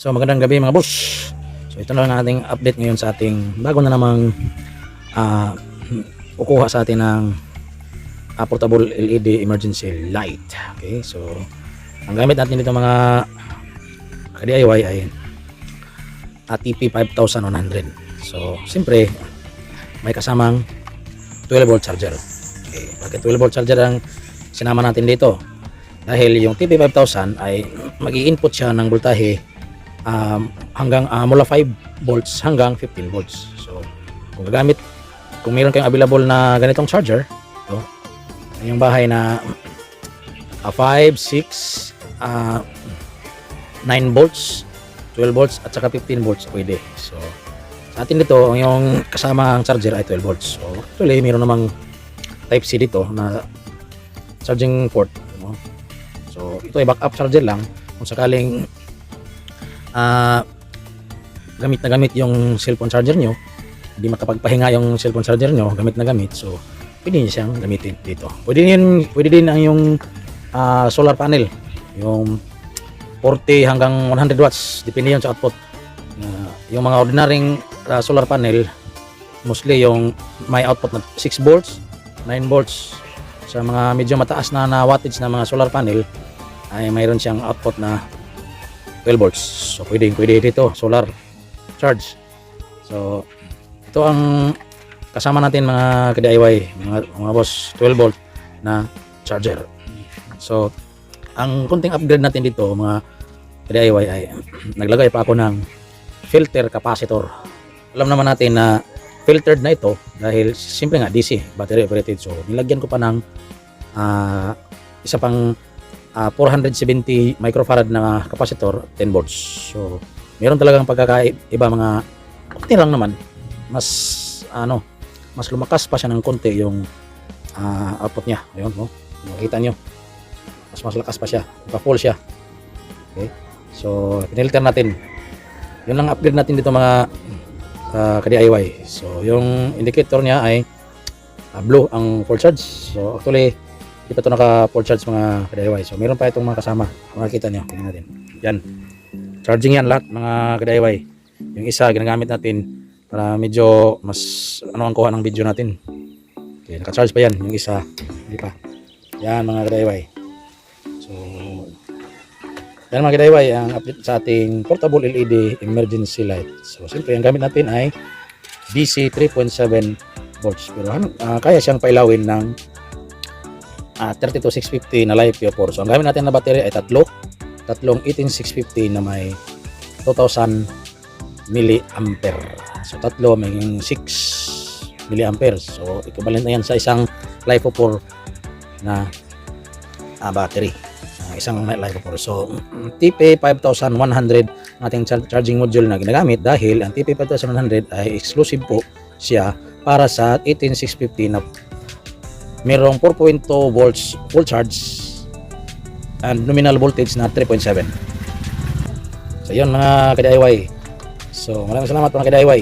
So magandang gabi mga boss. So ito na lang ating update ngayon sa ating bago na namang kukuha sa atin ng portable LED emergency light. Okay, so ang gamit natin dito mga ka-DIY ay TP 5100. So siyempre may kasamang 12 volt charger. Okay, bakit 12 volt charger ang sinama natin dito? Dahil yung TP 5000 ay mag-i-input siya ng voltahe hanggang mula 5 volts hanggang 15 volts. So kung meron kayong available na ganitong charger, ito yung bahay na 5, 6, 9 volts, 12 volts at saka 15 volts pwede. So sa atin dito yung kasama ang charger ay 12 volts. So actually meron namang type C dito na charging port. So ito ay backup charger lang kung sakaling gamit na gamit yung cellphone charger nyo, hindi makapagpahinga yung cellphone charger nyo, gamit na gamit, so pwede nyo siyang gamitin dito. Pwede din ang yung solar panel, yung 40 hanggang 100 watts, depende yun sa output. Yung mga ordinaryong solar panel, mostly yung may output na 6 volts, 9 volts. Sa mga medyo mataas na wattage na mga solar panel ay mayroon siyang output na 12 volts. So pwede dito solar charge. So ito ang kasama natin mga ka-DIY, mga boss, 12 volt na charger. So ang kunting upgrade natin dito mga ka-DIY ay naglagay pa ako ng filter capacitor. Alam naman natin na filtered na ito dahil simple nga DC, battery operated. So nilagyan ko pa ng isa pang 470 microfarad na capacitor, 10 volts. So meron talagang pagkakaiba, mga konti lang naman. Mas lumakas pa siya ng konti yung output niya. Ayun, makita nyo. Mas lakas pa siya. Pa-full siya. Okay. So pinilter natin. Yun lang upgrade natin dito mga ka-DIY. So yung indicator niya ay blue ang full charge. So actually hindi pa ito naka full charge mga ka-DIY. So meron pa itong mga kasama. Makikita nyo, tingnan natin. Yan, charging yan lahat mga ka-DIY. Yung isa ginagamit natin para medyo mas ang kuha ng video natin. Okay, naka-charge pa yan. Yung isa hindi pa. Yan mga ka-DIY. So yan mga ka-DIY ang update sa ating portable LED emergency light. So siyempre ang gamit natin ay DC 3.7 volts. Pero kaya siyang pailawin ng 32650 na live PO4. So ang gamit natin na battery ay tatlong 18650 na may 2000 milliampere. So tatlo may 6 milliampere. So equivalent na yan sa isang live PO4 na battery. Isang live PO4. So TP 5100 ating charging module na ginagamit dahil ang TP 5100 ay exclusive po siya para sa 18650 na mayroong 4.2 volts full charge and nominal voltage na 3.7. So yun mga ka-DIY. So maraming salamat mga ka-DIY.